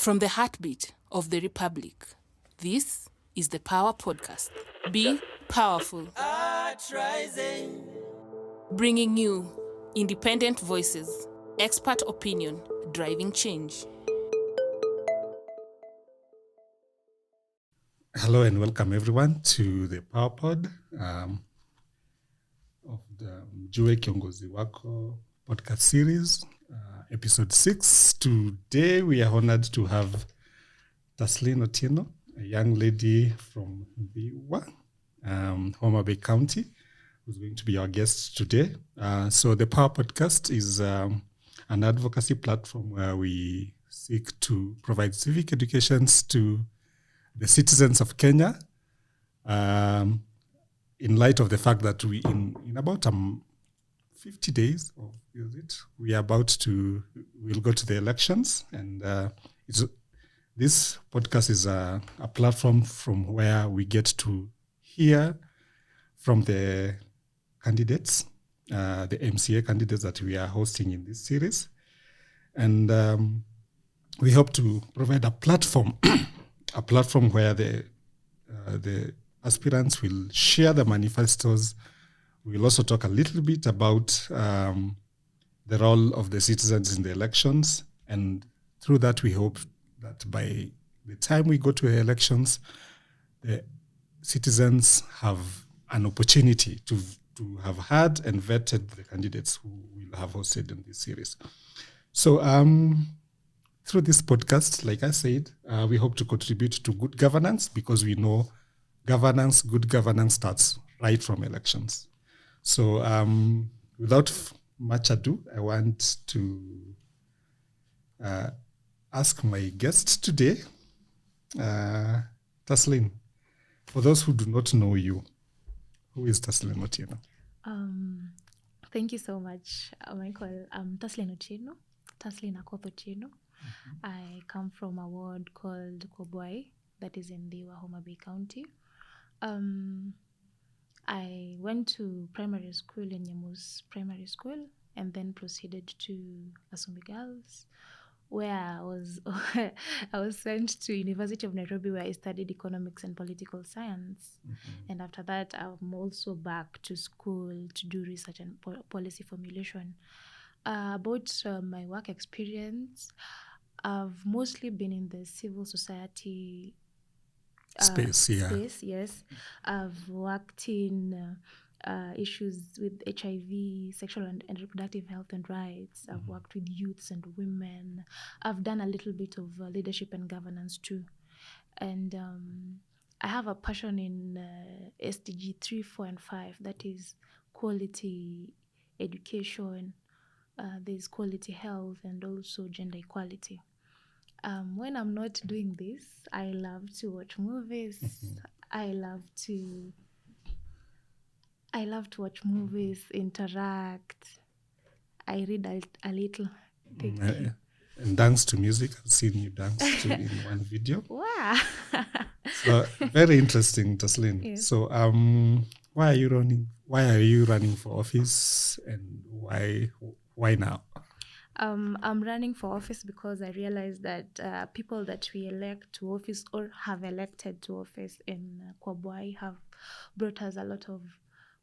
From the heartbeat of the Republic, this is the PAWA podcast. Be powerful. Bringing you independent voices, expert opinion, driving change. Hello and welcome everyone to the PAWA pod of the Mjue Kiongozi Wako podcast series, episode 6. Today we are honored to have Tasline Otieno, a young lady from PAWA, Homa Bay County, who's going to be our guest today. So the PAWA podcast is an advocacy platform where we seek to provide civic educations to the citizens of Kenya, in light of the fact that we, in about 50 days, we'll go to the elections, and this podcast is a platform from where we get to hear from the candidates, the MCA candidates that we are hosting in this series, and we hope to provide a platform. A platform where the aspirants will share the manifestos. We'll also talk a little bit about the role of the citizens in the elections. And through that, we hope that by the time we go to the elections, the citizens have an opportunity to have heard and vetted the candidates who will have hosted in this series. So, through this podcast, like I said, we hope to contribute to good governance, because we know good governance starts right from elections. So without much ado, I want to ask my guest today, Tasline. For those who do not know you, who is Tasline Otieno? Thank you so much, Michael. I'm Tasline Otieno, Tasline Otieno. I come from a ward called Kobwai, that is in the Homa Bay County. I went to primary school in Nyamus Primary School and then proceeded to Asumbi Girls, where I was sent to University of Nairobi, where I studied economics and political science. Mm-hmm. And after that, I'm also back to school to do research and policy formulation. About my work experience, I've mostly been in the civil society space, yes. I've worked in issues with HIV, sexual and reproductive health and rights. I've worked with youths and women. I've done a little bit of leadership and governance too. And I have a passion in SDG 3, 4, and 5, that is quality education, there's quality health, and also gender equality. When I'm not doing this, I love to watch movies. I love to watch movies, interact. I read a little. And dance to music. I've seen you dance to in one video. Wow. So very interesting, Tasline. Yes. So why are you running? Why are you running for office, and why now? I'm running for office because I realized that people that we elect to office or have elected to office in Kobwai have brought us a lot of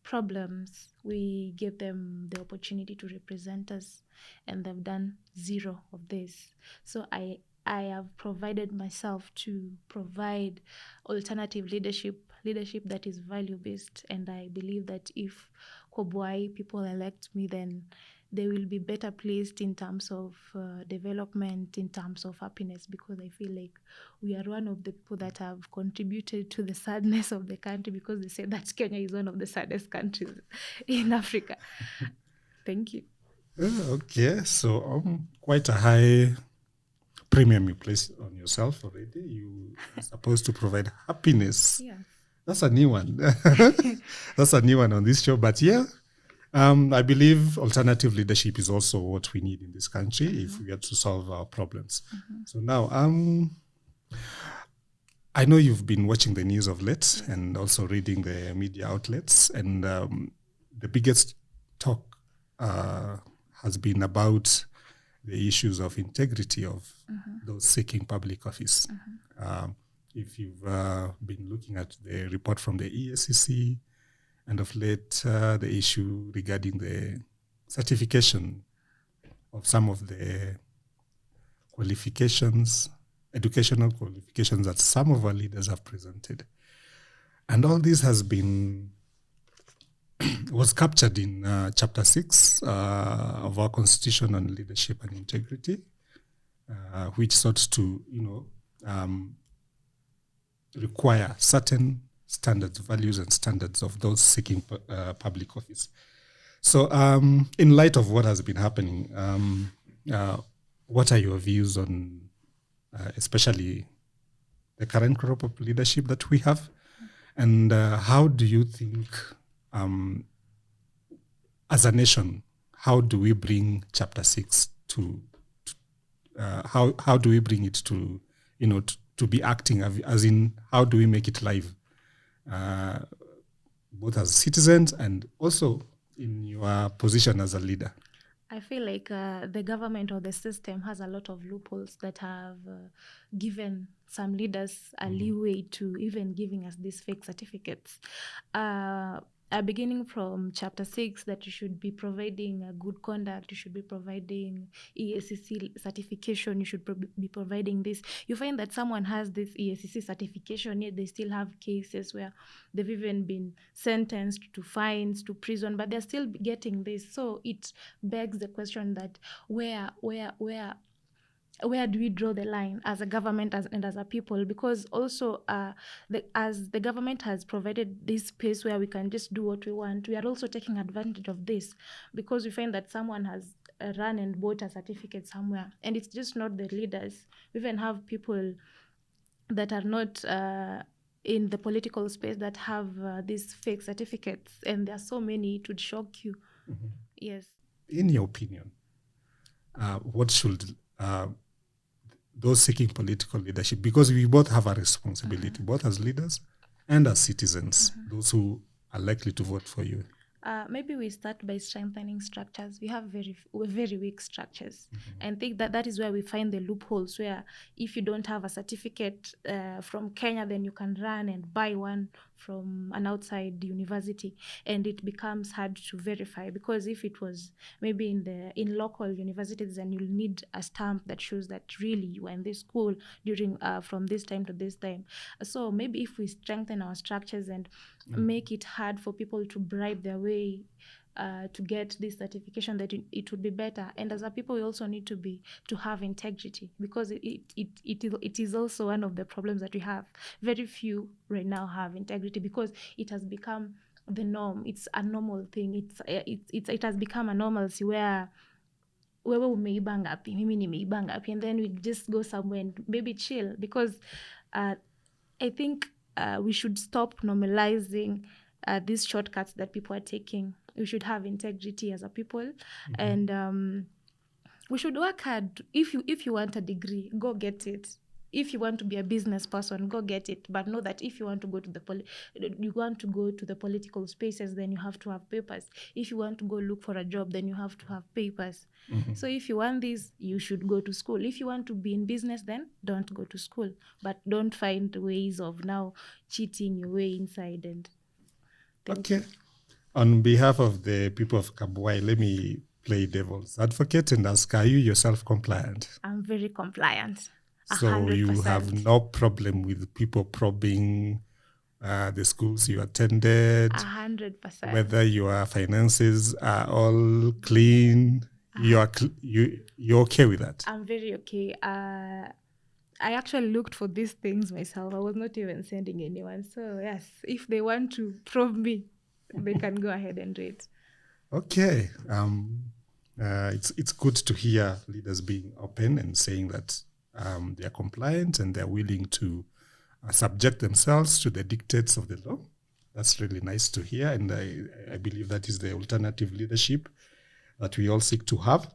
problems. We gave them the opportunity to represent us, and they've done zero of this. So I have provided myself to provide alternative leadership that is value-based, and I believe that if Kobwai people elect me, then they will be better placed in terms of development, in terms of happiness, because I feel like we are one of the people that have contributed to the sadness of the country, because they say that Kenya is one of the saddest countries in Africa. Thank you. Okay, so quite a high premium you place on yourself already. You are supposed to provide happiness. Yeah. That's a new one. That's a new one on this show, but yeah. I believe alternative leadership is also what we need in this country if we are to solve our problems. So now, I know you've been watching the news of late and also reading the media outlets, and the biggest talk has been about the issues of integrity of those seeking public office. If you've been looking at the report from the EACC, and of late, the issue regarding the certification of some of the qualifications, educational qualifications that some of our leaders have presented. And all this has been, was captured in Chapter 6 of our Constitution on Leadership and Integrity, which sought to, require certain standards, values and standards of those seeking public office. So in light of what has been happening, what are your views on especially the current crop of leadership that we have? And how do you think, as a nation, how do we bring Chapter 6 to how do we bring it to, to be acting, as in how do we make it live, both as citizens and also in your position as a leader? I feel like the government or the system has a lot of loopholes that have given some leaders a leeway to even giving us these fake certificates. Beginning from Chapter 6, that you should be providing good conduct, you should be providing EACC certification, you should be providing this. You find that someone has this EACC certification, yet they still have cases where they've even been sentenced to fines, to prison, but they're still getting this. So it begs the question that where do we draw the line as a government and as a people? Because also as the government has provided this space where we can just do what we want, we are also taking advantage of this, because we find that someone has run and bought a certificate somewhere, and it's just not the leaders. We even have people that are not in the political space that have these fake certificates, and there are so many, it would shock you. Yes. In your opinion, what should those seeking political leadership, because we both have a responsibility, both as leaders and as citizens, those who are likely to vote for you? Maybe we start by strengthening structures. We have very weak structures. And I think that is where we find the loopholes, where if you don't have a certificate from Kenya, then you can run and buy one from an outside university, and it becomes hard to verify, because if it was maybe in local universities, then you'll need a stamp that shows that really you were in this school during from this time to this time. So maybe if we strengthen our structures and make it hard for people to bribe their way to get this certification, that it would be better. And as a people, we also need to have integrity, because it is also one of the problems that we have. Very few right now have integrity, because it has become the norm. It's a normal thing. It has become a normalcy where wewe umeiba ngapi, mimi nimeiba ngapi, and then we just go somewhere and maybe chill, because I think we should stop normalizing these shortcuts that people are taking. We should have integrity as a people, and we should work hard. If you want a degree, go get it. If you want to be a business person, go get it. But know that if you want to go to the political spaces, then you have to have papers. If you want to go look for a job, then you have to have papers. So if you want this, you should go to school. If you want to be in business, then don't go to school. But don't find ways of now cheating your way inside. And okay. On behalf of the people of Kabwai, let me play devil's advocate and ask, are you yourself compliant? I'm very compliant. 100%. So you have no problem with people probing the schools you attended? 100%. Whether your finances are all clean? You're okay with that? I'm very okay. I actually looked for these things myself. I was not even sending anyone. So yes, if they want to probe me, they can go ahead and do it. Okay. It's good to hear leaders being open and saying that they are compliant and they're willing to subject themselves to the dictates of the law. That's really nice to hear, and I believe that is the alternative leadership that we all seek to have.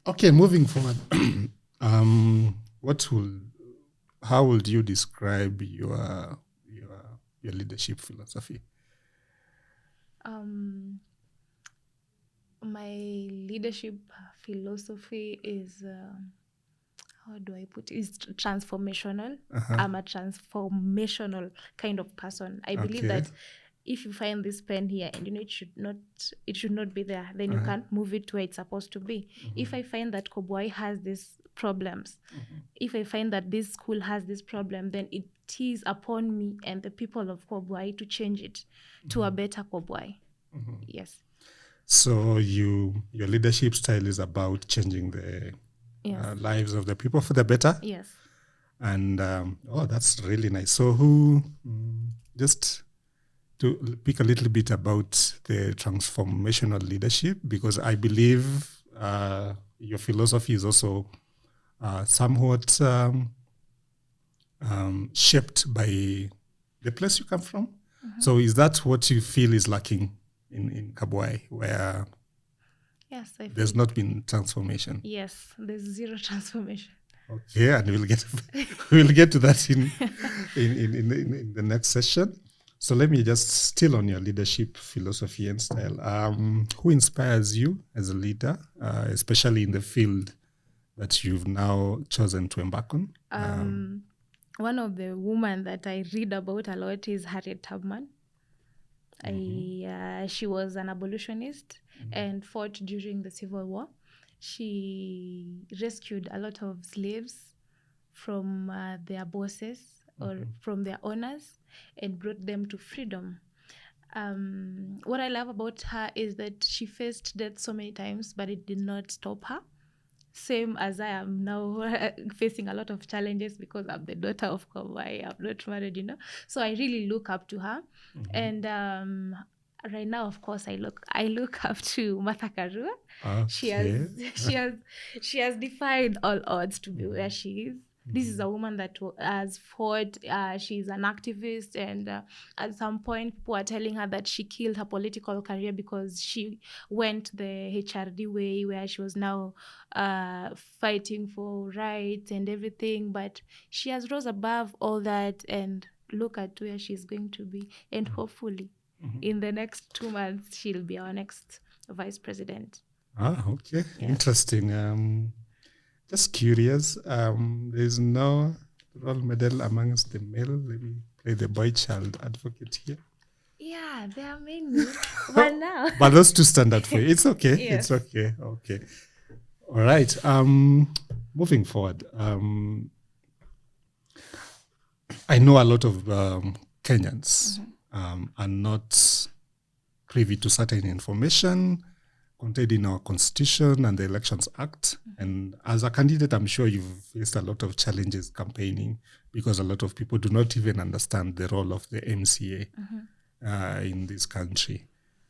Okay, moving forward, how would you describe your leadership philosophy? My leadership philosophy is do I put it? It's transformational. Uh-huh. I'm a transformational kind of person. I believe Okay. that if you find this pen here and it should not be there, then you Uh-huh. can't move it to where it's supposed to be. If I find that Kobwai has these problems, if I find that this school has this problem, then it is upon me and the people of Kobwai to change it to a better Kobwai. Yes. So your leadership style is about changing the Yes. lives of the people for the better. Yes. And that's really nice. So who just to pick a little bit about the transformational leadership, because I believe your philosophy is also somewhat shaped by the place you come from. So is that what you feel is lacking in Kabwai, where Yes, I there's feel- not been transformation? Yes, there's zero transformation. Okay, and we'll get to that in the next session. So let me just still on your leadership philosophy and style. Who inspires you as a leader, especially in the field that you've now chosen to embark on? One of the women that I read about a lot is Harriet Tubman. She was an abolitionist and fought during the Civil War. She rescued a lot of slaves from their bosses or from their owners and brought them to freedom. What I love about her is that she faced death so many times, but it did not stop her. Same as I am now facing a lot of challenges because I'm the daughter of Kawai. I'm not married, So I really look up to her. And right now, of course, I look up to Martha Karua. Okay. She has defied all odds to be where she is. This is a woman that has fought. She's an activist, and at some point, people are telling her that she killed her political career because she went the HRD way, where she was now fighting for rights and everything. But she has rose above all that, and look at where she's going to be. And hopefully, in the next 2 months, she'll be our next vice president. Okay. Yeah. Interesting. Just curious, there's no role model amongst the male. Let me play the boy child advocate here. Yeah, there are many, but now. But those two stand out for you. It's okay. Yes. It's okay. Okay. All right. Moving forward, I know a lot of Kenyans are not privy to certain information contained in our Constitution and the Elections Act. And as a candidate, I'm sure you've faced a lot of challenges campaigning because a lot of people do not even understand the role of the MCA in this country.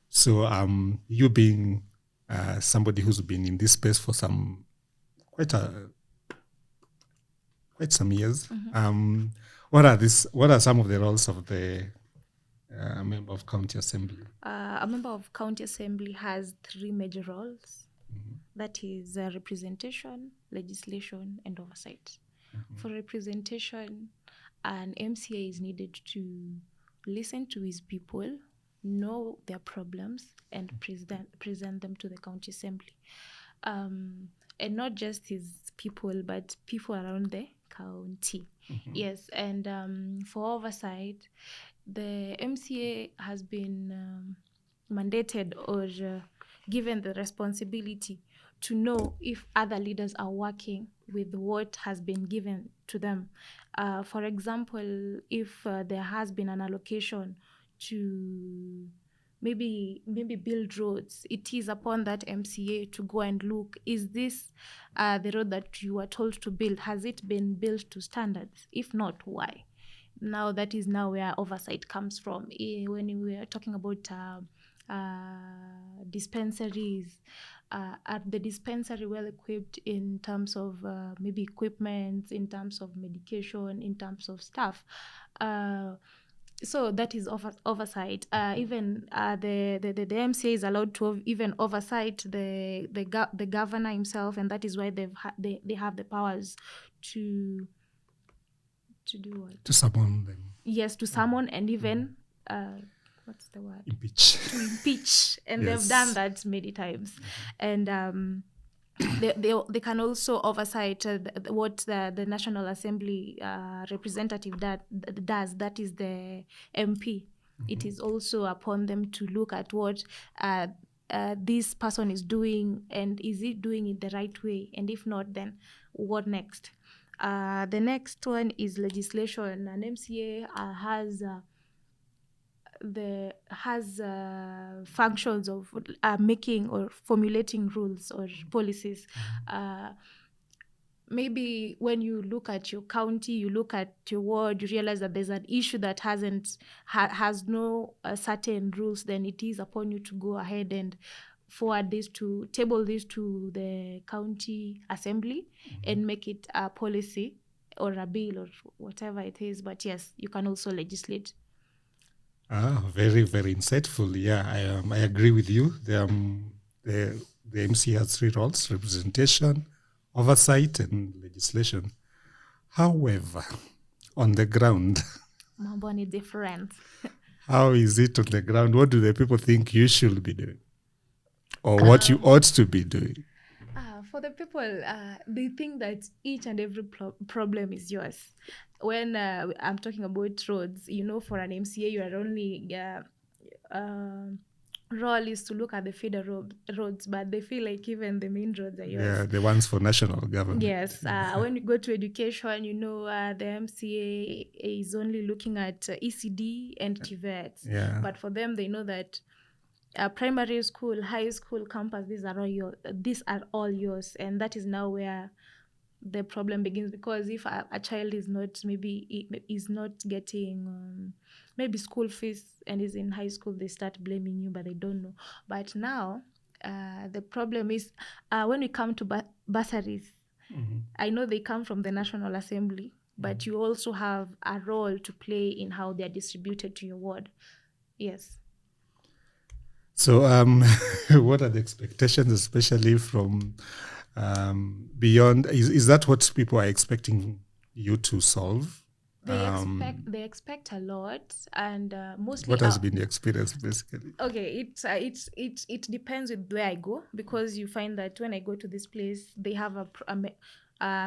So you being somebody who's been in this space for quite some years, what are some of the roles of the member of county assembly? A member of county assembly has 3 major roles. That is representation, legislation, and oversight. For representation, an MCA is needed to listen to his people, know their problems, and present them to the county assembly. And not just his people, but people around the county. Yes, and for oversight, the MCA has been mandated or given the responsibility to know if other leaders are working with what has been given to them. For example, if there has been an allocation to maybe build roads, it is upon that MCA to go and look, is this the road that you are told to build? Has it been built to standards? If not, why? Now that is now where oversight comes from. When we are talking about dispensaries, are the dispensary well equipped in terms of maybe equipment, in terms of medication, in terms of staff? So that is oversight. Even the MCA is allowed to even oversight the governor himself, and that is why they have the powers to do what? To summon them. Yes, to summon and even what's the word? Impeach. To impeach, and Yes. they've done that many times. And they can also oversight what the National Assembly representative does. That is the MP. It is also upon them to look at what this person is doing, and is he doing it the right way, and if not, then what next. The next one is legislation. An MCA has functions of making or formulating rules or policies. Maybe when you look at your county, you look at your ward, you realize that there's an issue that has no certain rules. Then it is upon you to go ahead and table this to the county assembly and make it a policy or a bill or whatever it is. But yes, you can also legislate. Very, very insightful. Yeah, I agree with you. The MC has 3 roles: representation, oversight, and legislation. However, on the ground, Mambo ni different. how is it on the ground? What do the people think you should be doing, or what you ought to be doing? For the people, they think that each and every problem is yours. When I'm talking about roads, for an MCA, your only role is to look at the feeder roads, but they feel like even the main roads are yours. Yeah, the ones for national government. Yes. When you go to education, the MCA is only looking at ECD and TVET. Yeah. But for them, they know that primary school, high school, campus, these are all yours, and that is now where the problem begins. Because if a child is not getting maybe school fees and is in high school, they start blaming you, but they don't know. But now the problem is when we come to bursaries. I know they come from the National Assembly, but you also have a role to play in how they are distributed to your ward. Yes. So what are the expectations, especially from beyond? Is that what people are expecting you to solve? They expect a lot, and mostly. What has been the experience, basically? Okay, it depends with where I go, because you find that when I go to this place, they have a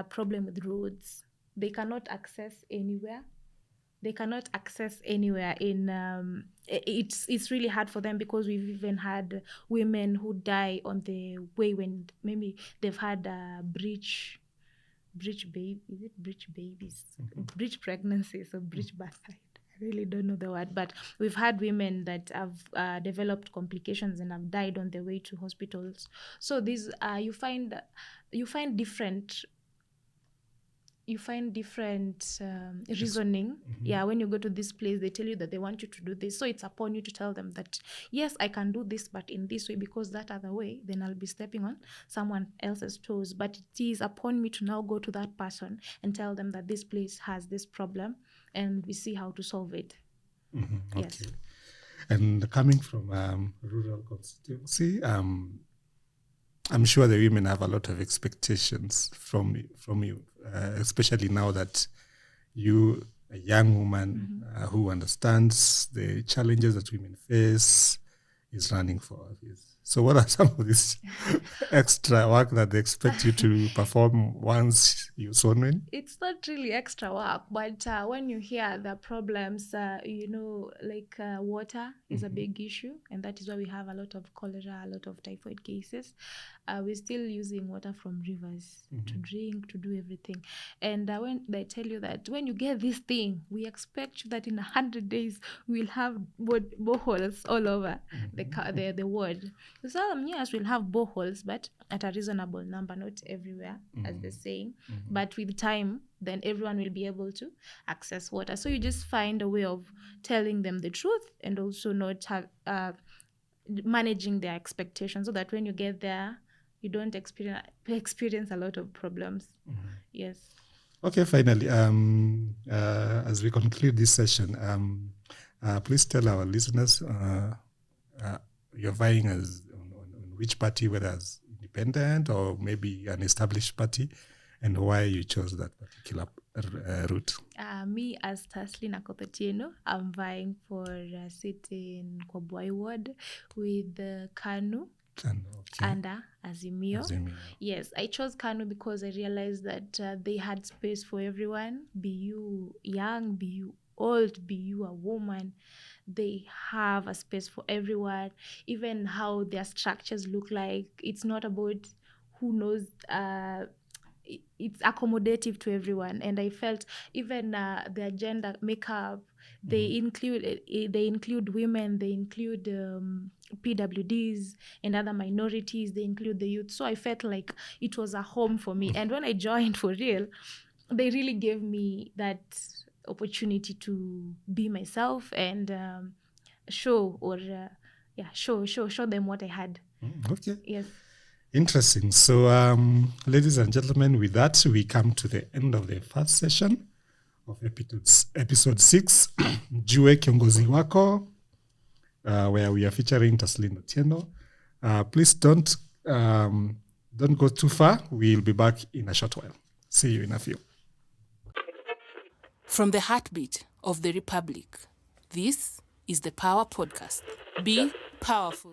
problem with roads. They cannot access anywhere. In it's really hard for them, because we've even had women who die on the way when maybe they've had breech babies, breech pregnancies, or breech birth. I really don't know the word, but we've had women that have developed complications and have died on their way to hospitals. So these you find different reasoning. Yeah, when you go to this place, they tell you that they want you to do this, so it's upon you to tell them that yes, I can do this, but in this way, because that other way, then I'll be stepping on someone else's toes. But it is upon me to now go to that person and tell them that this place has this problem, and we see how to solve it. Okay. Yes. And coming from rural constituency, I'm sure the women have a lot of expectations from you, especially now that you, a young woman who understands the challenges that women face, is running for office. So what are some of this extra work that they expect you to perform once you're sworn in? It's not really extra work, but when you hear the problems, like water is a big issue, and that is why we have a lot of cholera, a lot of typhoid cases. We're still using water from rivers to drink, to do everything. And when they tell you that when you get this thing, we expect that in 100 days we'll have boreholes all over the world. So yes, we'll have boreholes, but at a reasonable number, not everywhere, as they're saying. But with time, then everyone will be able to access water. So you just find a way of telling them the truth, and also not managing their expectations, so that when you get there, you don't experience a lot of problems. Yes. Okay, finally, as we conclude this session, please tell our listeners you're vying on which party, whether as independent or maybe an established party, and why you chose that particular route. Me, as Tasline Otieno, I'm vying for a seat in Kwabwai ward with Kanu And, okay. under Azimio. Azimio. Yes, I chose KANU because I realized that they had space for everyone, be you young, be you old, be you a woman. They have a space for everyone, even how their structures look like. It's not about who knows, it's accommodative to everyone. And I felt even their gender makeup, they include women, they include PWDs and other minorities, they include the youth. So I felt like it was a home for me. And when I joined, for real, they really gave me that opportunity to be myself and show them what I had. Okay. Yes. Interesting. So, ladies and gentlemen, with that, we come to the end of the first session of episode 6, Mjue Kiongozi Wako, where we are featuring Tasline Otieno. Please don't go too far. We'll be back in a short while. See you in a few. From the heartbeat of the Republic, this is the PAWA Podcast. Be powerful.